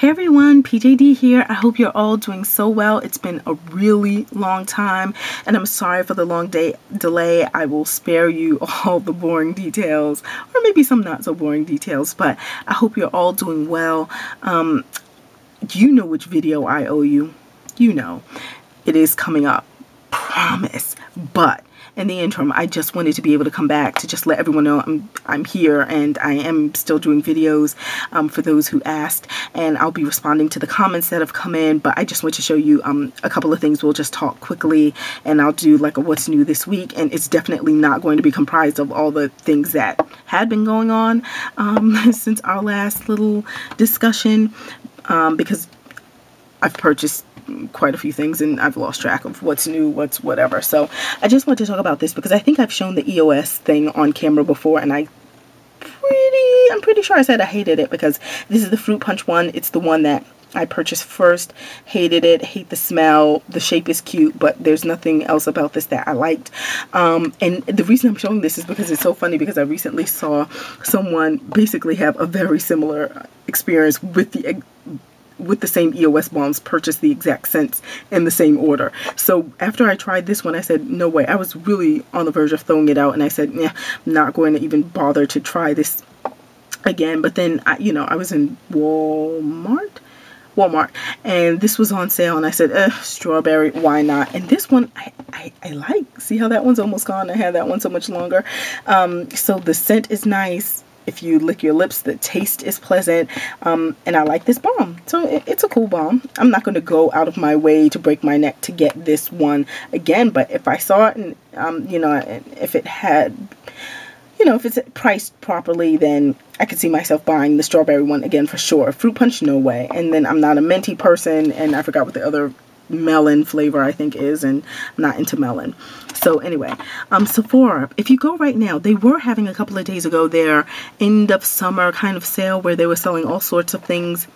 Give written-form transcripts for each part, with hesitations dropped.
Hey everyone, PJD here. I hope you're all doing so well. It's been a really long time and I'm sorry for the long delay. I will spare you all the boring details, or maybe some not so boring details, but I hope you're all doing well. You know which video I owe you. You know. It is coming up. Promise. But in the interim, I just wanted to be able to come back to just let everyone know I'm here and I am still doing videos for those who asked, and I'll be responding to the comments that have come in. But I just want to show you a couple of things. We'll just talk quickly and I'll do like a what's new this week, and it's definitely not going to be comprised of all the things that had been going on since our last little discussion, because I've purchased quite a few things and I've lost track of what's new, what's whatever. So I just want to talk about this because I think I've shown the EOS thing on camera before, and I'm pretty sure I said I hated it because this is the fruit punch one. It's the one that I purchased first. Hated it, hate the smell. The shape is cute, but there's nothing else about this that I liked. And the reason I'm showing this is because it's so funny, because I recently saw someone basically have a very similar experience with the same EOS bombs, purchased the exact scents in the same order. So after I tried this one, I said, no way. I was really on the verge of throwing it out, and I said, yeah, I'm not going to even bother to try this again. But then, I was in Walmart, and this was on sale, and I said, strawberry, why not? And this one, I like. See how that one's almost gone? I had that one so much longer. So the scent is nice. If you lick your lips, the taste is pleasant, and I like this balm. So it's a cool balm. I'm not going to go out of my way to break my neck to get this one again, but if I saw it and, if it had, if it's priced properly, then I could see myself buying the strawberry one again for sure. Fruit punch, no way. And then I'm not a minty person, and I forgot what the other melon flavor I think is, and I'm not into melon. So anyway, Sephora, if you go right now, they were having a couple of days ago their end of summer kind of sale where they were selling all sorts of things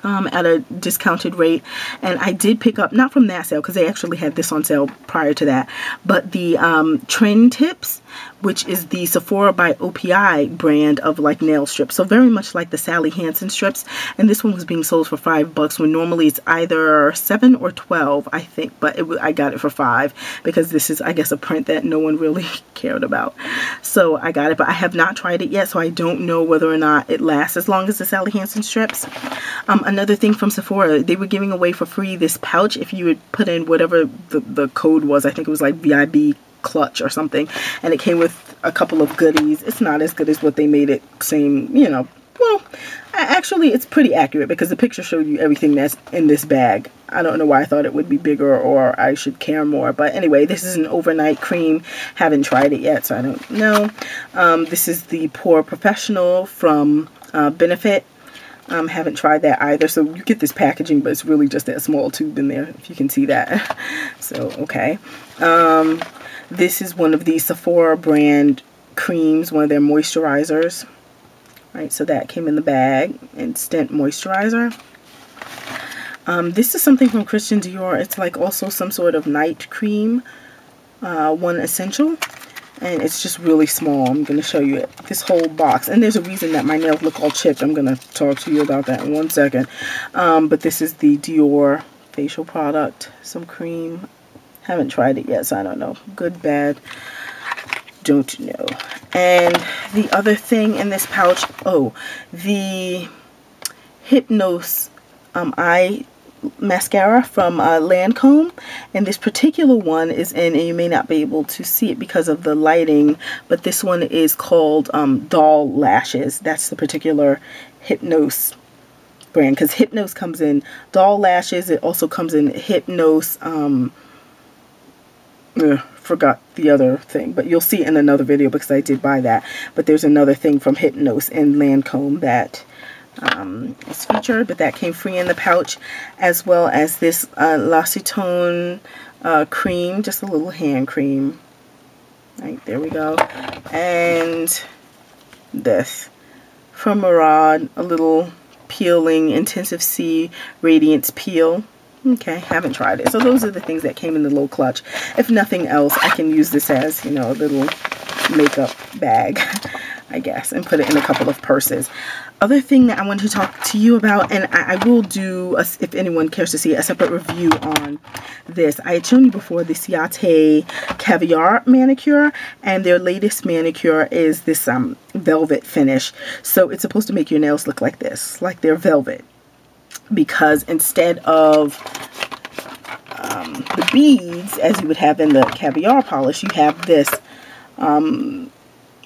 at a discounted rate. And I did pick up, not from that sale because they actually had this on sale prior to that, but the Trend Tips, which is the Sephora by OPI brand of like nail strips. So very much like the Sally Hansen strips. And this one was being sold for $5 when normally it's either 7 or 12, I think. But I got it for 5 because this is, I guess, a print that no one really cared about. So I got it, but I have not tried it yet. So I don't know whether or not it lasts as long as the Sally Hansen strips. Another thing from Sephora, they were giving away for free this pouch if you would put in whatever the code was. I think it was like VIB clutch or something, and it came with a couple of goodies. It's not as good as what they made it seem, well, actually it's pretty accurate because the picture showed you everything that's in this bag. I don't know why I thought it would be bigger or I should care more, but anyway, this is an overnight cream. Haven't tried it yet, so I don't know. This is the Pore Professional from Benefit. Haven't tried that either. So you get this packaging, but it's really just that small tube in there, if you can see that. So, okay. This is one of the Sephora brand creams, one of their moisturizers. Right, so that came in the bag. Instant moisturizer. This is something from Christian Dior. It's like also some sort of night cream. One essential. And it's just really small. I'm going to show you this whole box. And there's a reason that my nails look all chipped. I'm going to talk to you about that in 1 second. But this is the Dior facial product. Some cream. Haven't tried it yet, so I don't know. Good, bad, don't know. And the other thing in this pouch, the Hypnose eye mascara from Lancome, and this particular one is in, and you may not be able to see it because of the lighting, but this one is called Doll Lashes. That's the particular Hypnose brand, because Hypnose comes in Doll Lashes. It also comes in Hypnose forgot the other thing, but you'll see it in another video because I did buy that. But there's another thing from Hypnose and Lancome that is featured, but that came free in the pouch, as well as this L'Occitane cream, just a little hand cream. Right, there we go. And this from Murad, a little peeling Intensive C Radiance Peel. Okay, haven't tried it. So those are the things that came in the little clutch. If nothing else, I can use this as, a little makeup bag. I guess, and put it in a couple of purses. Other thing that I wanted to talk to you about, and I will do, if anyone cares to see, a separate review on this. I had shown you before the Ciate Caviar manicure, and their latest manicure is this velvet finish. So it's supposed to make your nails look like this, like they're velvet, because instead of the beads, as you would have in the caviar polish, you have this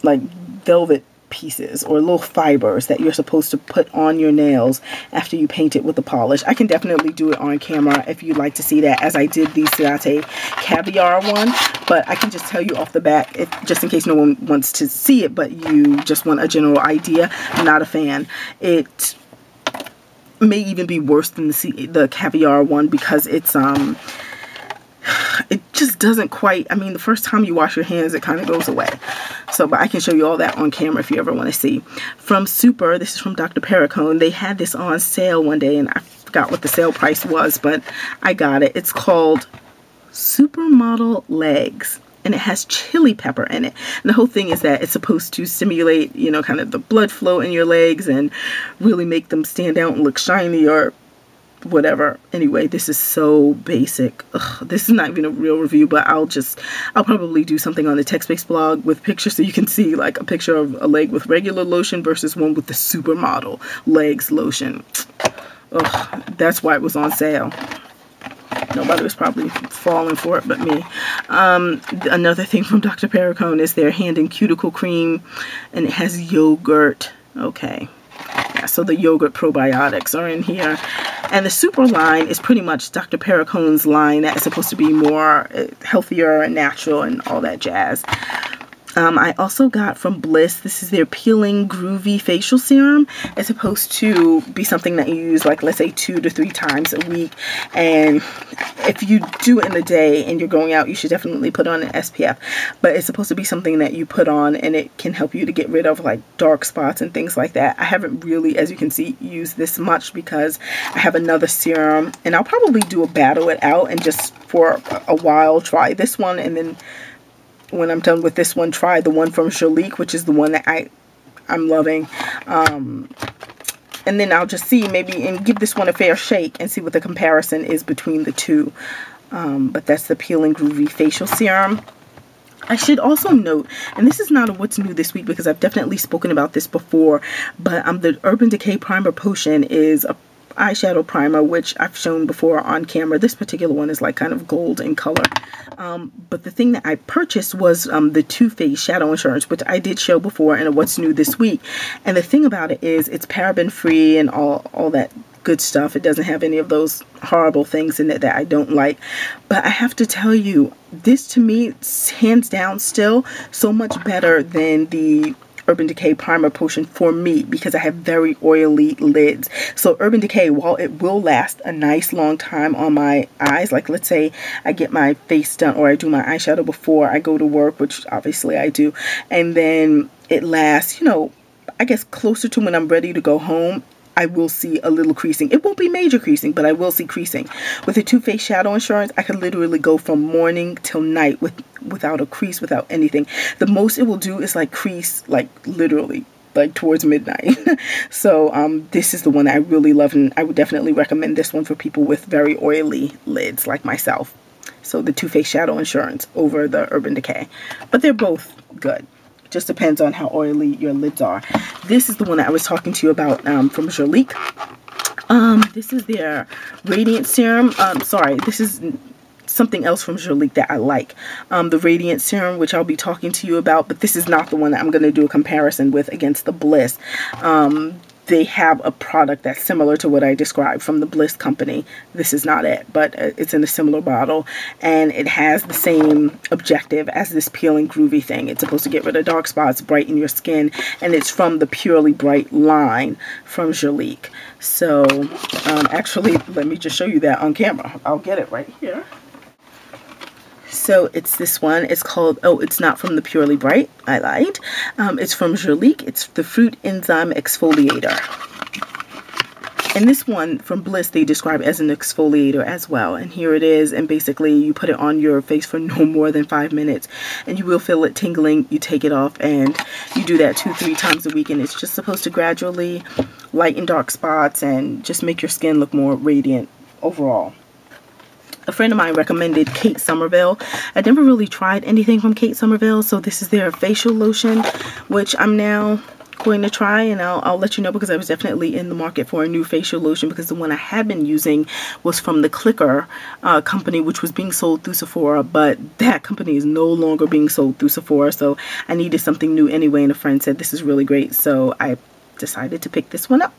like velvet pieces or little fibers that you're supposed to put on your nails after you paint it with the polish. I can definitely do it on camera if you'd like to see that, as I did the Ciate Caviar one, but I can just tell you off the bat, just in case no one wants to see it, but you just want a general idea, I'm not a fan. It may even be worse than the caviar one, because it's it just doesn't quite, I mean, the first time you wash your hands, it kind of goes away. So, but I can show you all that on camera if you ever want to see. From Super, this is from Dr. Perricone. They had this on sale one day, and I forgot what the sale price was, but I got it. It's called Supermodel Legs, and it has chili pepper in it. And the whole thing is that it's supposed to stimulate, you know, kind of the blood flow in your legs and really make them stand out and look shiny or whatever. Anyway, this is so basic. Ugh, this is not even a real review, but I'll probably do something on the text-based blog with pictures, so you can see like a picture of a leg with regular lotion versus one with the Supermodel Legs lotion. Ugh, that's why it was on sale. Nobody was probably falling for it but me. Another thing from Dr. Perricone is their hand and cuticle cream, and it has yogurt. Okay. Yeah, so the yogurt probiotics are in here. And the Super line is pretty much Dr. Perricone's line that is supposed to be more healthier and natural and all that jazz. I also got from Bliss, this is their Peeling Groovy Facial Serum. It's supposed to be something that you use, like, let's say 2 to 3 times a week. And if you do it in the day and you're going out, you should definitely put on an SPF. But it's supposed to be something that you put on, and it can help you to get rid of, like, dark spots and things like that. I haven't really, as you can see, used this much because I have another serum. And I'll probably do a battle it out and just for a while try this one, and then when I'm done with this one, try the one from Jolique, which is the one that I'm loving. And then I'll just see maybe and give this one a fair shake and see what the comparison is between the two. But that's the Peeling Groovy Facial Serum. I should also note, and this is not a what's new this week because I've definitely spoken about this before, but the Urban Decay Primer Potion is a eyeshadow primer, which I've shown before on camera. This particular one is like kind of gold in color. But the thing that I purchased was the Too Faced Shadow Insurance, which I did show before in a What's New This Week. And the thing about it is it's paraben free and all that good stuff. It doesn't have any of those horrible things in it that I don't like. But I have to tell you, this to me, hands down, still so much better than the Urban Decay Primer Potion for me, because I have very oily lids. So Urban Decay, while it will last a nice long time on my eyes, like let's say I get my face done or I do my eyeshadow before I go to work, which obviously I do, and then it lasts, you know, I guess closer to when I'm ready to go home, I will see a little creasing. It won't be major creasing, but I will see creasing. With the Too Faced Shadow Insurance, I could literally go from morning till night without a crease, without anything. The most it will do is like crease, like literally, like towards midnight. So this is the one that I really love, and I would definitely recommend this one for people with very oily lids like myself. So the Too Faced Shadow Insurance over the Urban Decay. But they're both good. Just depends on how oily your lids are. This is the one that I was talking to you about from Jolique. This is their Radiant Serum. Sorry, this is something else from Jolique that I like. The Radiant Serum, which I'll be talking to you about, but this is not the one that I'm going to do a comparison with against the Bliss. They have a product that's similar to what I described from the Bliss company. This is not it, but it's in a similar bottle, and it has the same objective as this Peeling Groovy thing. It's supposed to get rid of dark spots, brighten your skin, and it's from the Purely Bright line from Jolique. So actually, let me just show you that on camera. I'll get it right here. So it's this one. It's called, oh, it's not from the Purely Bright. I lied. It's from Jolique. It's the Fruit Enzyme Exfoliator. And this one from Bliss, they describe as an exfoliator as well. And here it is. And basically you put it on your face for no more than 5 minutes and you will feel it tingling. You take it off and you do that 2-3 times a week. And it's just supposed to gradually lighten dark spots and just make your skin look more radiant overall. A friend of mine recommended Kate Somerville. I never really tried anything from Kate Somerville, so this is their facial lotion, which I'm now going to try, and I'll let you know, because I was definitely in the market for a new facial lotion, because the one I had been using was from the Clicker company, which was being sold through Sephora, but that company is no longer being sold through Sephora, so I needed something new anyway, and a friend said this is really great, so I decided to pick this one up.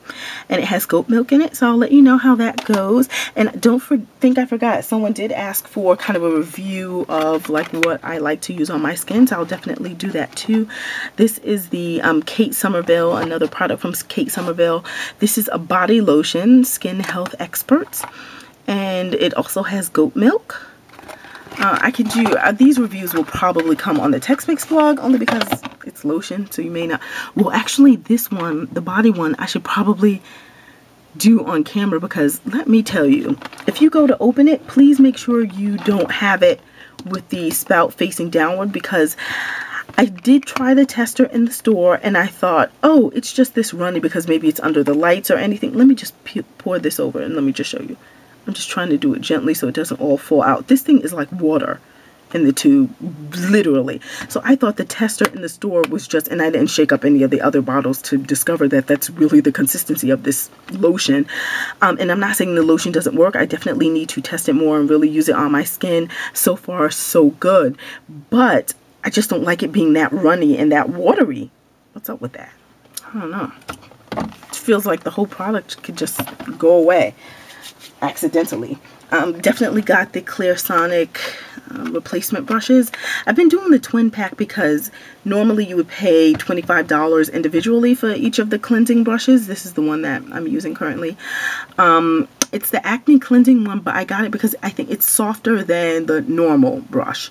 And it has goat milk in it, so I'll let you know how that goes. And don't think I forgot, someone did ask for kind of a review of like what I like to use on my skin, so I'll definitely do that too. This is the Kate Somerville, another product from Kate Somerville. This is a body lotion, Skin Health Experts, and it also has goat milk. I could do these reviews will probably come on the Tex-Mex blog, only because it's lotion, so you may not. Well, actually, this one, the body one, I should probably do on camera, because let me tell you, if you go to open it, please make sure you don't have it with the spout facing downward, because I did try the tester in the store and I thought, oh, it's just this runny because maybe it's under the lights or anything. Let me just pour this over and let me just show you. I'm just trying to do it gently so it doesn't all fall out. This thing is like water in the tube, literally. So I thought the tester in the store was just, and I didn't shake up any of the other bottles to discover that that's really the consistency of this lotion. And I'm not saying the lotion doesn't work. I definitely need to test it more and really use it on my skin. So far, so good. But I just don't like it being that runny and that watery. What's up with that? I don't know. It feels like the whole product could just go away accidentally. Definitely got the Clairsonic replacement brushes. I've been doing the twin pack because normally you would pay $25 individually for each of the cleansing brushes. This is the one that I'm using currently. It's the acne cleansing one, but I got it because I think it's softer than the normal brush.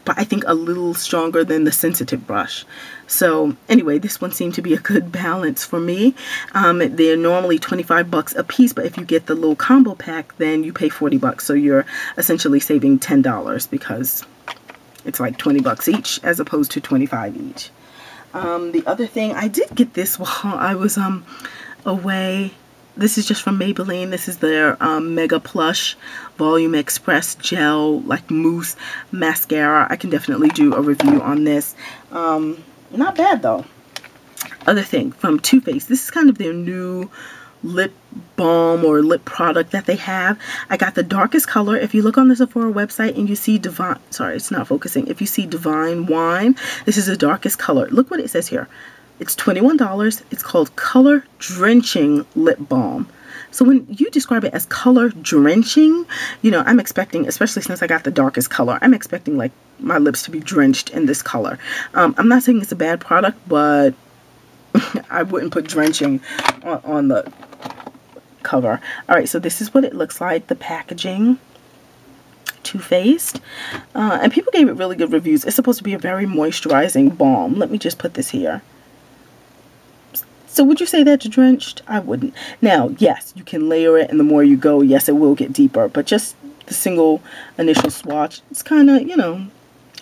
But I think a little stronger than the sensitive brush. So anyway, this one seemed to be a good balance for me. They're normally 25 bucks a piece, but if you get the little combo pack, then you pay 40 bucks. So you're essentially saving $10 because it's like 20 bucks each as opposed to 25 each. The other thing, I did get this while I was away. This is just from Maybelline. This is their Mega Plush Volume Express Gel, like mousse mascara. I can definitely do a review on this. Not bad though. Other thing from Too Faced. This is kind of their new lip balm or lip product that they have. I got the darkest color. If you look on the Sephora website and you see Divine, sorry, it's not focusing. If you see Divine Wine, this is the darkest color. Look what it says here. It's $21. It's called Color Drenching Lip Balm. So when you describe it as color drenching, you know, I'm expecting, especially since I got the darkest color, I'm expecting like my lips to be drenched in this color. I'm not saying it's a bad product, but I wouldn't put drenching on the cover. All right, so this is what it looks like, the packaging. Too Faced. And people gave it really good reviews. It's supposed to be a very moisturizing balm. Let me just put this here. So would you say that's drenched? I wouldn't. Now, yes, you can layer it, and the more you go, yes, it will get deeper. But just the single initial swatch, it's kind of, you know,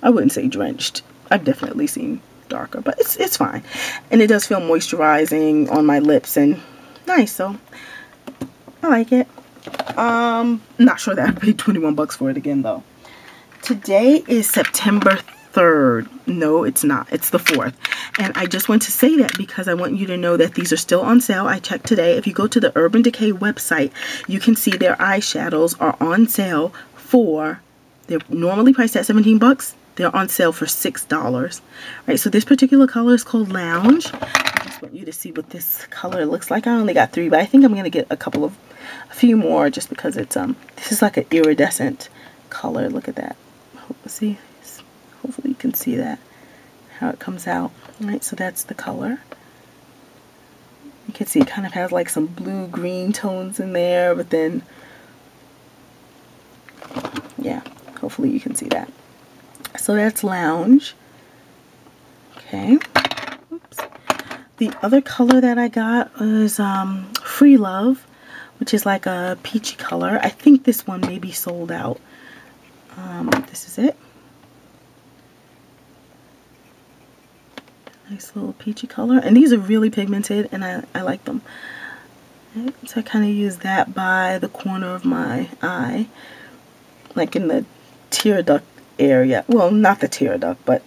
I wouldn't say drenched. I've definitely seen darker, but it's fine. And it does feel moisturizing on my lips and nice, so I like it. Not sure that I paid 21 bucks for it again, though. Today is September 3rd. No, it's not. It's the 4th. And I just want to say that because I want you to know that these are still on sale. I checked today. If you go to the Urban Decay website, you can see their eyeshadows are on sale for, they're normally priced at 17 bucks. They're on sale for $6. Right, so this particular color is called Lounge. I just want you to see what this color looks like. I only got 3, but I think I'm going to get a few more just because it's, this is like an iridescent color. Look at that. See? Hopefully you can see that, how it comes out. All right, so that's the color. You can see it kind of has like some blue-green tones in there, but then, yeah, hopefully you can see that. So that's Lounge. Okay. Oops. The other color that I got was Free Love, which is like a peachy color. I think this one may be sold out. This is it. Nice little peachy color. And these are really pigmented, and I like them. Okay, so I kind of use that by the corner of my eye, like in the tear duct area. Well, not the tear duct, but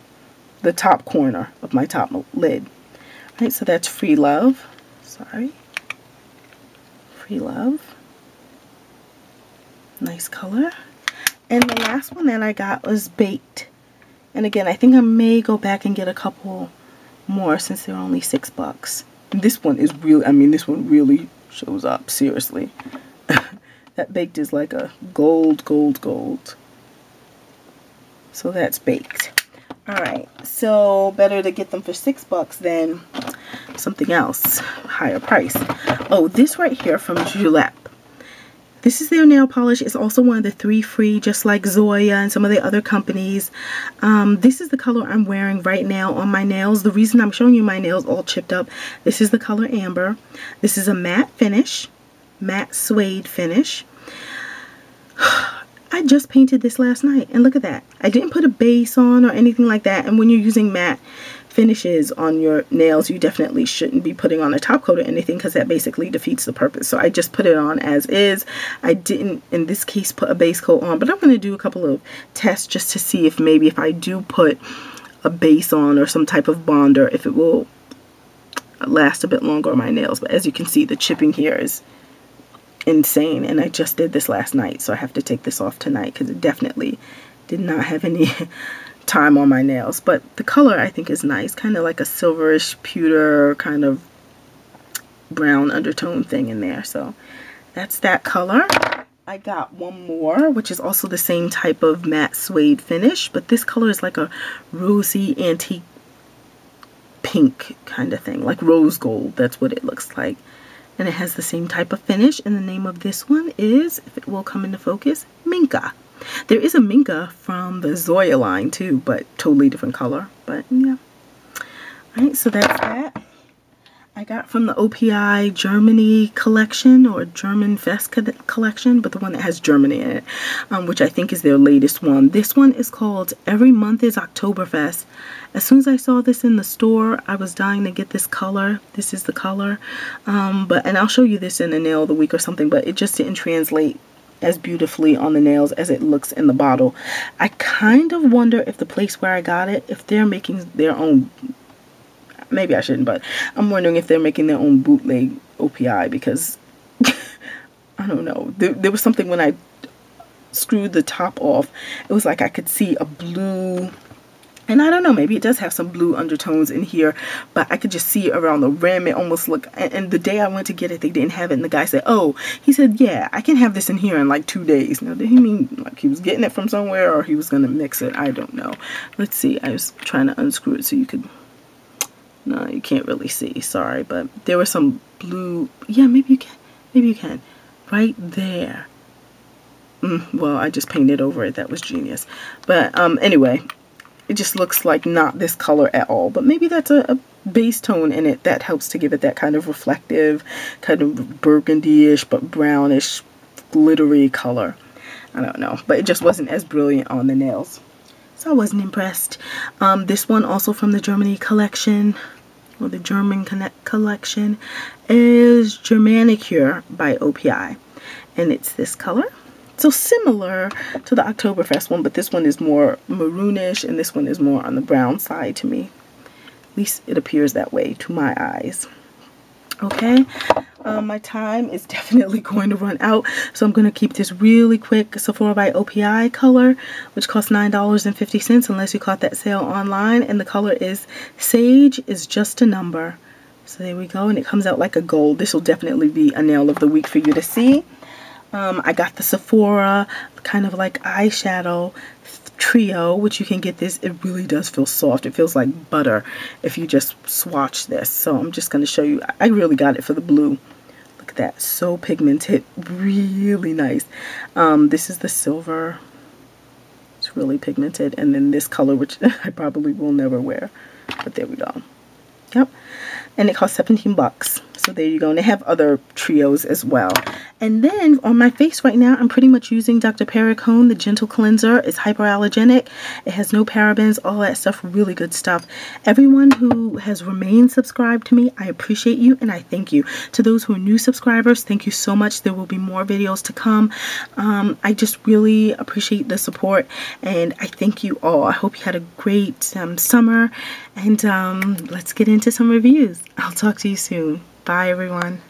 the top corner of my top lid. Right, so that's Free Love. Sorry. Free Love. Nice color. And the last one that I got was Baked. And again, I think I may go back and get a couple more since they're only $6. And this one is really, I mean, this one really shows up, seriously. That Baked is like a gold, gold, gold. So that's Baked. Alright, so better to get them for $6 than something else, higher price. Oh, this right here from Julep. This is their nail polish. It's also one of the 3 free, just like Zoya and some of the other companies. This is the color I'm wearing right now on my nails. The reason I'm showing you my nails all chipped up, this is the color Amber. This is a matte finish, matte suede finish. I just painted this last night, and look at that. I didn't put a base on or anything like that, and when you're using matte finishes on your nails, you definitely shouldn't be putting on a top coat or anything, because that basically defeats the purpose. So I just put it on as is. I didn't, in this case, put a base coat on, but I'm going to do a couple of tests just to see if maybe if I do put a base on or some type of bonder, if it will last a bit longer on my nails. But as you can see, the chipping here is insane, and I just did this last night, so I have to take this off tonight because it definitely did not have any time on my nails. But the color I think is nice, kind of like a silverish pewter kind of brown undertone thing in there. So that's that color. I got one more, which is also the same type of matte suede finish, but this color is like a rosy antique pink kind of thing, like rose gold. That's what it looks like. And it has the same type of finish, and the name of this one is, if it will come into focus, Minka. There is a Minka from the Zoya line too, but totally different color. But yeah. Alright, so that's that. I got from the OPI Germany collection, or German Fest collection, but the one that has Germany in it, which I think is their latest one. This one is called Every Month is Oktoberfest. As soon as I saw this in the store, I was dying to get this color. This is the color. And I'll show you this in a nail of the week or something, but it just didn't translate as beautifully on the nails as it looks in the bottle. I kind of wonder if the place where I got it, if they're making their own, maybe I shouldn't, but I'm wondering if they're making their own bootleg OPI, because I don't know. There was something when I screwed the top off, it was like I could see a blue, and I don't know, maybe it does have some blue undertones in here, but I could just see around the rim. It almost looked, and the day I went to get it, they didn't have it, and the guy said, oh, he said, yeah, I can have this in here in like 2 days. Now, did he mean like he was getting it from somewhere, or he was going to mix it? I don't know. Let's see. I was trying to unscrew it so you could, no, you can't really see, sorry, but there was some blue, yeah, maybe you can, right there. Well, I just painted over it. That was genius. But anyway, it just looks like not this color at all, but maybe that's a base tone in it that helps to give it that kind of reflective, kind of burgundy-ish but brownish glittery color. I don't know, but it just wasn't as brilliant on the nails, so I wasn't impressed. This one, also from the Germany collection, or the German collection, is Germanicure by OPI, and it's this color. So similar to the Oktoberfest one, but this one is more maroonish, and this one is more on the brown side to me. At least it appears that way to my eyes. Okay, my time is definitely going to run out, so I'm going to keep this really quick. Sephora by OPI color, which costs $9.50 unless you caught that sale online, and the color is Sage is Just a Number. So there we go, and it comes out like a gold. This will definitely be a nail of the week for you to see. I got the Sephora kind of like eyeshadow trio, which you can get this. It really does feel soft. It feels like butter if you just swatch this. So I'm just going to show you. I really got it for the blue. Look at that. So pigmented. Really nice. This is the silver. It's really pigmented. And then this color, which I probably will never wear. But there we go. Yep. and it costs 17 bucks. So there you go. And they have other trios as well. And then on my face right now, I'm pretty much using Dr. Perricone, the Gentle Cleanser. It's hypoallergenic. It has no parabens, all that stuff. Really good stuff. Everyone who has remained subscribed to me, I appreciate you and I thank you. To those who are new subscribers, thank you so much. There will be more videos to come. I just really appreciate the support and I thank you all. I hope you had a great summer, and let's get into some reviews. I'll talk to you soon. Bye, everyone.